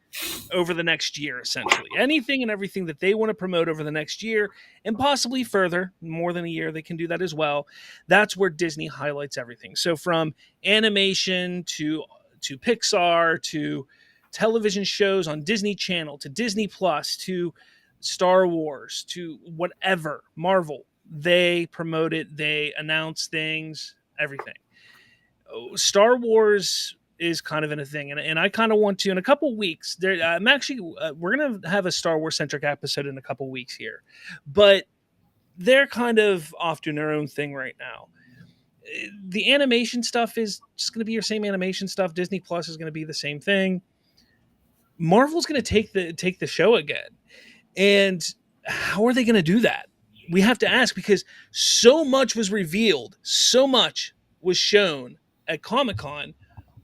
over the next year, essentially. Anything and everything that they want to promote over the next year, and possibly further, more than a year, they can do that as well. That's where Disney highlights everything. So from animation to Pixar, to television shows on Disney Channel, to Disney Plus, to Star Wars, to whatever, Marvel, they promote it, they announce things, everything. Star Wars is kind of in a thing, and I kind of want to, in a couple weeks, I'm actually we're gonna have a Star Wars centric episode in a couple weeks here, but they're kind of off doing their own thing right now. The animation stuff is just going to be your same animation stuff. Disney Plus is going to be the same thing. Marvel's going to take the show again, and how are they going to do that? We have to ask, because so much was revealed, so much was shown at Comic-Con.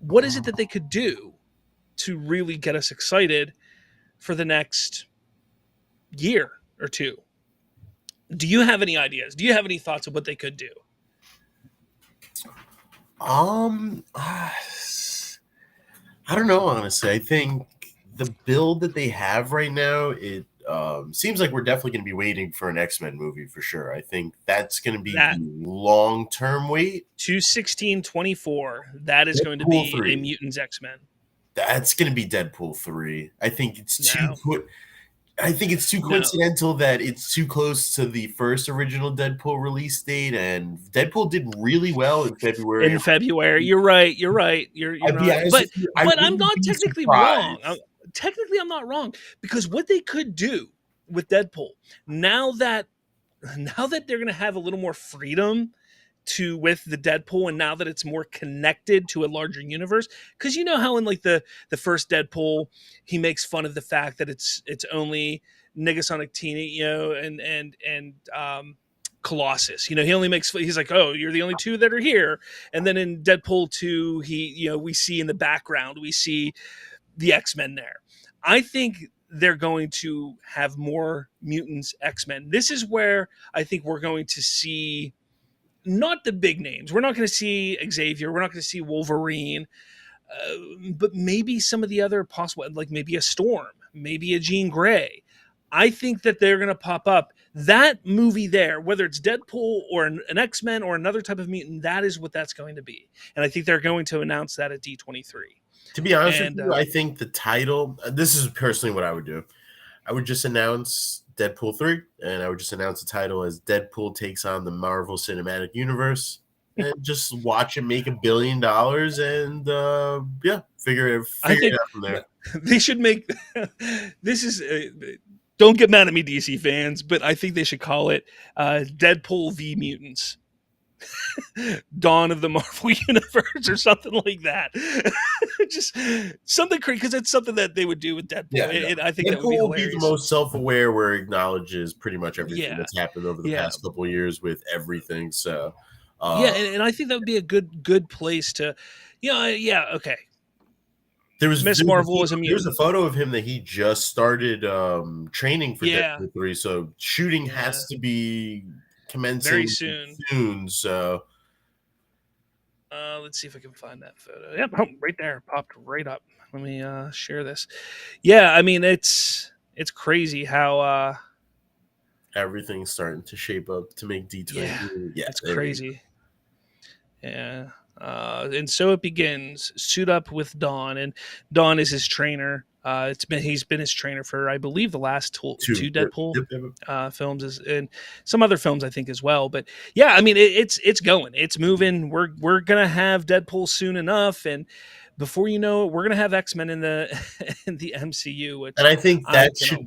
What is it that they could do to really get us excited for the next year or two? Do you have any ideas? Do you have any thoughts of what they could do? I don't know, honestly. I think the build that they have right now, it seems like we're definitely going to be waiting for an X-Men movie for sure. I think that's going to be the long-term wait. 2/16/24. That is Deadpool going to be 3. A Mutants X-Men. That's going to be Deadpool 3. I think it's too coincidental that it's too close to the first original Deadpool release date, and Deadpool did really well in February. You're right. You're right. But I'm not technically wrong. Technically, I'm not wrong, because what they could do with Deadpool, now that they're going to have a little more freedom with the Deadpool, and now that it's more connected to a larger universe, because you know how in like the first Deadpool, he makes fun of the fact that it's only Negasonic Teen, and Colossus. He only he's like, oh, you're the only two that are here. And then in Deadpool 2, we see in the background, we see the X-Men there. I think they're going to have more Mutants X-Men. This is where I think we're going to see not the big names. We're not going to see Xavier. We're not going to see Wolverine. But maybe some of the other possible, like maybe a Storm, maybe a Jean Grey. I think that they're going to pop up. That movie there, whether it's Deadpool or an X-Men or another type of mutant, that is what that's going to be. And I think they're going to announce that at D23. To be honest with you, I think the title, this is personally what I would do. I would just announce Deadpool 3, and I would just announce the title as Deadpool Takes on the Marvel Cinematic Universe, and just watch it make $1 billion, and figure it out from there. They should make this is don't get mad at me, DC fans, but I think they should call it Deadpool v Mutants. Dawn of the Marvel Universe or something like that. Just something crazy, because it's something that they would do with Deadpool. Yeah, I think Deadpool that would be will hilarious. be the most self-aware, where it acknowledges pretty much everything that's happened over the past couple of years with everything. So, and I think that would be a good place to, okay. Miss Marvel is a mutant. There's a photo of him that he just started training for Deadpool 3. So shooting has to be commencing very soon. So let's see if I can find that photo. Yep, right there, popped right up. Let me share this. Yeah, I mean it's crazy how everything's starting to shape up to make D23. Yeah, it's crazy. Yeah. And so it begins. Suit up with Dawn, and Dawn is his trainer. He's been his trainer for, I believe, the last two Deadpool films, and some other films I think as well. But yeah, I mean it's going, it's moving. We're gonna have Deadpool soon enough, and before you know it, we're gonna have X-Men in the MCU. And I think that should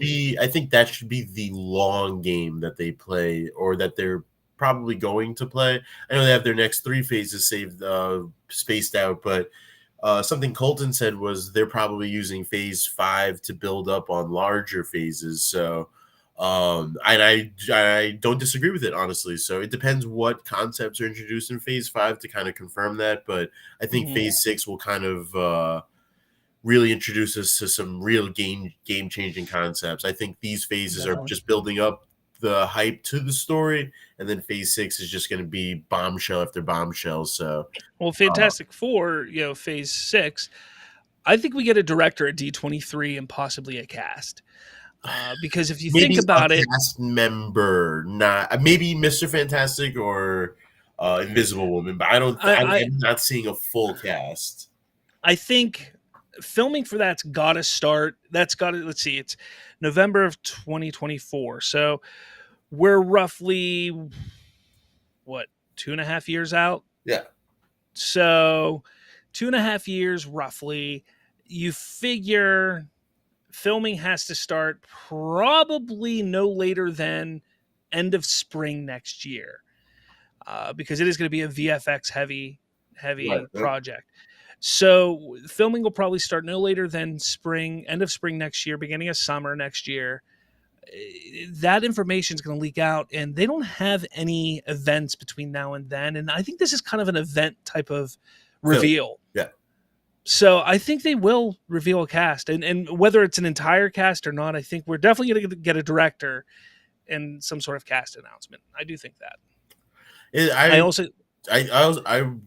be the long game that they play, or that they're probably going to play. I know they have their next 3 phases spaced out, but something Colton said was they're probably using phase 5 to build up on larger phases. So and I don't disagree with it, honestly. So it depends what concepts are introduced in phase 5 to kind of confirm that. But I think phase 6 will kind of really introduce us to some real game changing concepts. I think these phases are just building up the hype to the story, and then phase 6 is just going to be bombshell after bombshell. So, well, Fantastic Four, phase 6, I think we get a director at D23 and possibly a cast. Because if you think about it, cast member, not maybe Mr. Fantastic or Invisible Woman, but I'm not seeing a full cast. I think filming for that's got to start. Let's see, it's November of 2024. So we're roughly, 2.5 years out? Yeah. So 2.5 years roughly. You figure filming has to start probably no later than end of spring next year, because it is going to be a VFX heavy project. So filming will probably start no later than end of spring next year, beginning of summer next year. That information is going to leak out, and they don't have any events between now and then. And I think this is kind of an event type of reveal. Yeah. So I think they will reveal a cast, and whether it's an entire cast or not, I think we're definitely going to get a director and some sort of cast announcement. I do think that. I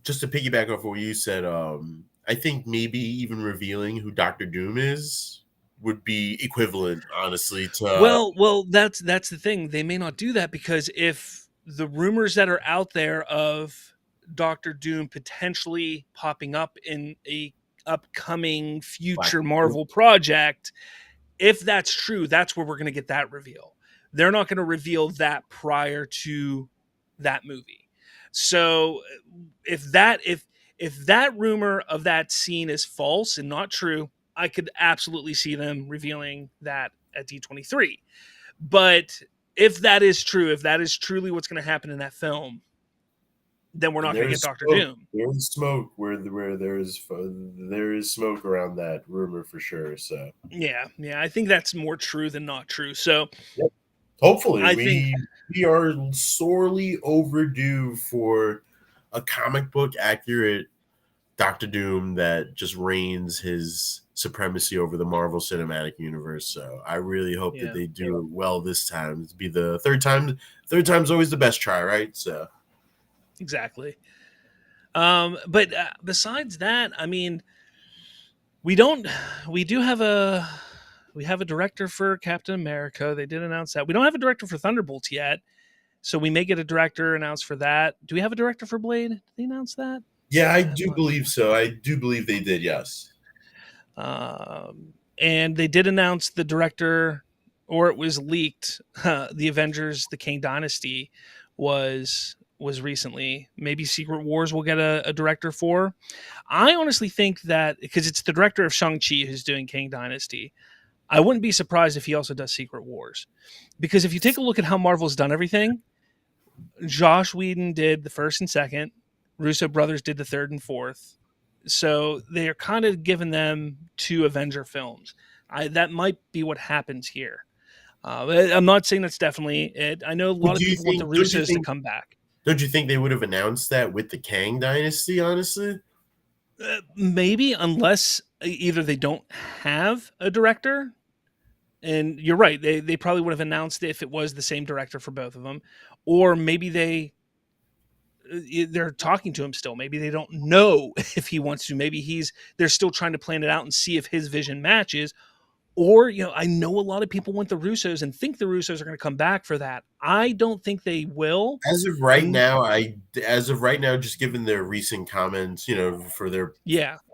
just to piggyback off what you said, I think maybe even revealing who Dr. Doom is would be equivalent, honestly, to well that's the thing. They may not do that, because if the rumors that are out there of Dr. Doom potentially popping up in a upcoming future Marvel project, if that's true, that's where we're going to get that reveal. They're not going to reveal that prior to that movie. So if that rumor of that scene is false and not true, I could absolutely see them revealing that at D23. But if that is true, if that is truly what's going to happen in that film, then we're not going to get Dr. Doom. There's smoke where there is smoke around that rumor for sure. So yeah, I think that's more true than not true. So hopefully we are sorely overdue for a comic book accurate Dr. Doom that just reigns his supremacy over the Marvel Cinematic Universe. So I really hope that they do it well this time. It'll be the third time. Third time's always the best try, right? So exactly. But besides that, I mean, we have a director for Captain America. They did announce that. We don't have a director for Thunderbolts yet, so we may get a director announced for that. Do we have a director for Blade? Did they announce that? Yeah, I do believe so. I do believe they did, yes. And they did announce the director, or it was leaked. The Avengers, the Kang Dynasty was recently. Maybe Secret Wars will get a director for. I honestly think that, because it's the director of Shang-Chi who's doing Kang Dynasty, I wouldn't be surprised if he also does Secret Wars. Because if you take a look at how Marvel's done everything, Josh Whedon did the first and second. Russo brothers did the third and fourth. So they're kind of giving them 2 Avenger films. That might be what happens here. I'm not saying that's definitely it. I know a lot of people want the Russos to come back. Don't you think they would have announced that with the Kang Dynasty, honestly? Maybe, unless either they don't have a director, and you're right, they probably would have announced it if it was the same director for both of them, or maybe they're talking to him still. Maybe they don't know if he wants to. Maybe they're still trying to plan it out and see if his vision matches. Or, I know a lot of people want the Russos and think the Russos are going to come back for that. I don't think they will. As of right now, just given their recent comments, for their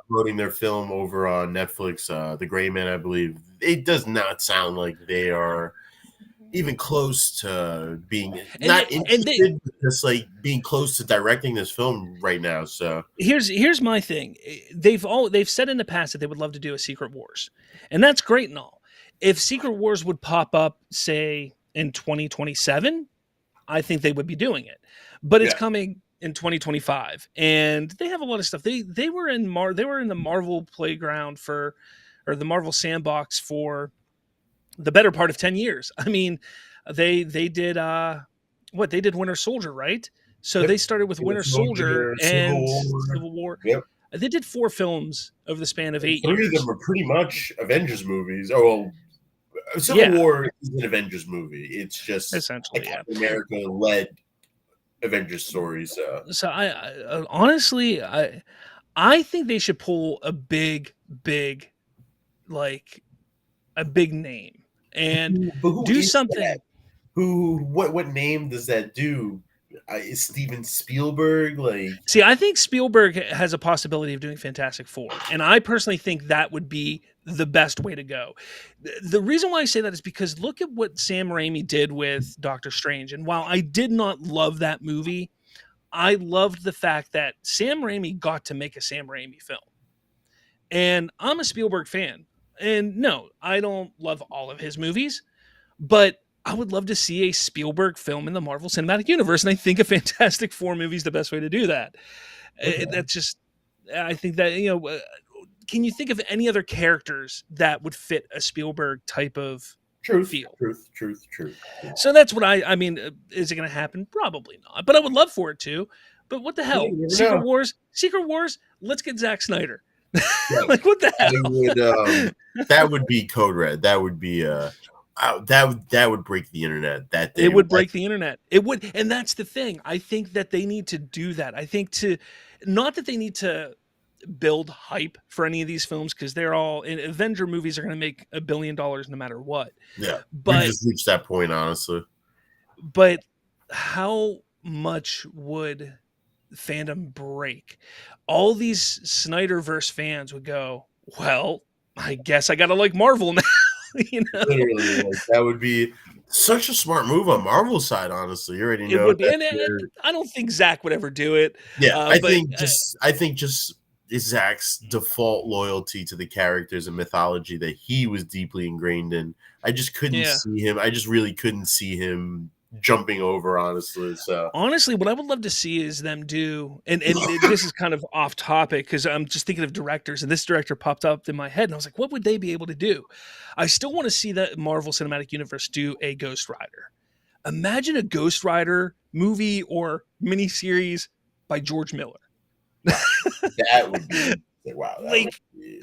promoting their film over on Netflix, The Gray Man, I believe, it does not sound like they are even close to being interested, just like being close to directing this film right now. So here's my thing. They've said in the past that they would love to do a Secret Wars, and that's great and all. If Secret Wars would pop up, say in 2027, I think they would be doing it. But it's coming in 2025, and they have a lot of stuff. They were in the Marvel playground or the Marvel sandbox for the better part of 10 years. I mean, they did they did Winter Soldier, right? So they started with Winter Soldier and Civil War. Yep. They did 4 films over the span of 8 years. 3 of them were pretty much Avengers movies. Oh, well, Civil War is an Avengers movie. It's just essentially Captain America led Avengers story. So I honestly, I think they should pull a big name and do something. That? What name does that do? Is Steven Spielberg See, I think Spielberg has a possibility of doing Fantastic Four, and I personally think that would be the best way to go. The reason why I say that is because look at what Sam Raimi did with Doctor Strange, and while I did not love that movie, I loved the fact that Sam Raimi got to make a Sam Raimi film. And I'm a Spielberg fan. And no, I don't love all of his movies, but I would love to see a Spielberg film in the Marvel Cinematic Universe. And I think a Fantastic Four movie is the best way to do that. Okay. I think that, can you think of any other characters that would fit a Spielberg type of feel? Truth. So that's what I mean, is it going to happen? Probably not, but I would love for it to. But what the hell? Secret Wars, let's get Zack Snyder. Like, what the hell? That would be code red. That would be that would break the internet. It would break the internet. It would, and that's the thing. I think that they need to do that. I think not that they need to build hype for any of these films, because they're all Avenger movies are going to make $1 billion no matter what. Yeah, but we just reached that point, honestly. But how much would fandom break? All these Snyderverse fans would go, well, I guess I gotta like Marvel now. Literally, that would be such a smart move on Marvel's side, honestly. You already know. It would be, and I don't think Zach would ever do it. Yeah, I think just Zach's default loyalty to the characters and mythology that he was deeply ingrained in. I just couldn't see him. I just really couldn't see him jumping over, honestly. So honestly, what I would love to see is them do, and this is kind of off topic because I'm just thinking of directors, and this director popped up in my head, and I was like, what would they be able to do? I still want to see that Marvel Cinematic Universe do a Ghost Rider. Imagine a Ghost Rider movie or miniseries by George Miller. That would be wow.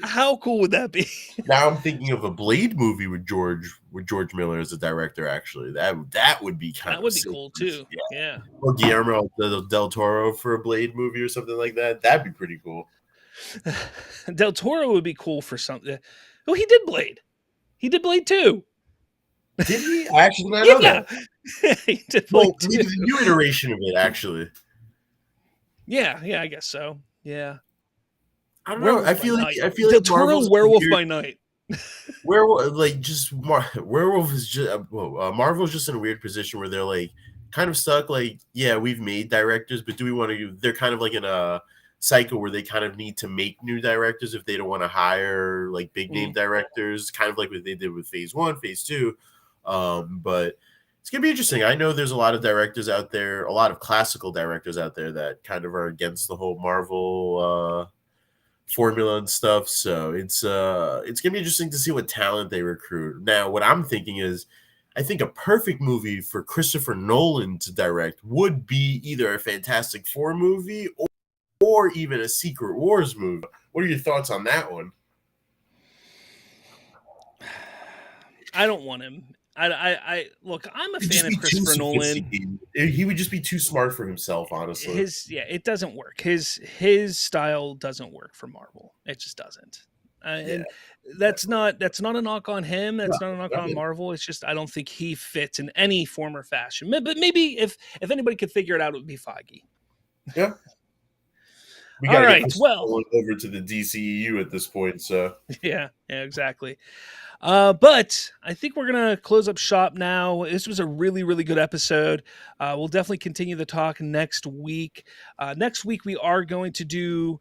How cool would that be? Now I'm thinking of a Blade movie with George Miller as a director. Actually, that would be that would be cool too. Yeah. Or Guillermo del Toro for a Blade movie or something like that. That'd be pretty cool. Del Toro would be cool for something. Oh, he did Blade. He did Blade too. Did he? I actually did not know that. He did Blade too. A new iteration of it, actually. Yeah, I guess so. Yeah. I don't know. I feel like Del Toro Werewolf by Night. Werewolf is just Marvel's just in a weird position where they're like kind of stuck. Like, yeah, we've made directors, but do we want to? They're kind of like in a cycle where they kind of need to make new directors if they don't want to hire like big name directors, kind of like what they did with Phase 1, Phase 2. But It's going to be interesting. I know there's a lot of directors out there, a lot of classical directors out there that kind of are against the whole Marvel formula and stuff. So it's going to be interesting to see what talent they recruit. Now, what I'm thinking is, I think a perfect movie for Christopher Nolan to direct would be either a Fantastic Four movie or even a Secret Wars movie. What are your thoughts on that one? I don't want him. I look. I'm a fan of Christopher Nolan. He would just be too smart for himself, honestly. It doesn't work. His style doesn't work for Marvel. It just doesn't. And that's not a knock on him. That's not a knock on Marvel. It's just I don't think he fits in any form or fashion. But maybe if anybody could figure it out, it would be Feige. Yeah. All right. Well, over to the DCEU at this point. So yeah, exactly. But I think we're going to close up shop now. This was a really, really good episode. We'll definitely continue the talk next week. Next week, we are going to do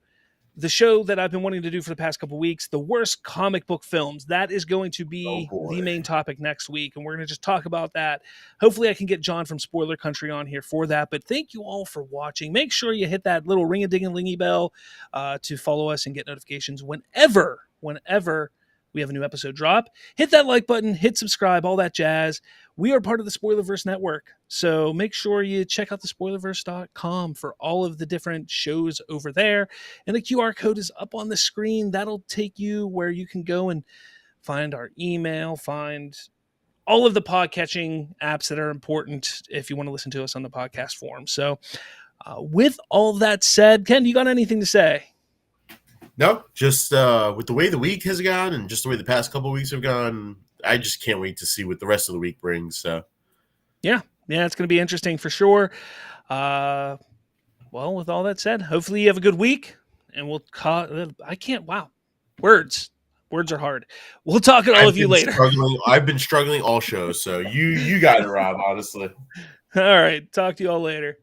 the show that I've been wanting to do for the past couple weeks, the worst comic book films. That is going to be the main topic next week, and we're going to just talk about that. Hopefully I can get John from Spoiler Country on here for that, but thank you all for watching. Make sure you hit that little ring-a-ding-a-lingy bell to follow us and get notifications whenever we have a new episode drop. Hit that like button, hit subscribe, all that jazz. We are part of the Spoilerverse Network, so make sure you check out the spoilerverse.com for all of the different shows over there. And the QR code is up on the screen. That'll take you where you can go and find our email, find all of the podcatching apps that are important if you want to listen to us on the podcast form. So with all that said, Ken, you got anything to say? No, just with the way the week has gone and just the way the past couple of weeks have gone, I just can't wait to see what the rest of the week brings. So, yeah, it's going to be interesting for sure. Well, with all that said, hopefully you have a good week, and we'll call. Wow, words are hard. We'll talk to all of you later. I've been struggling all shows, so you got it, Rob. Honestly. All right, talk to you all later.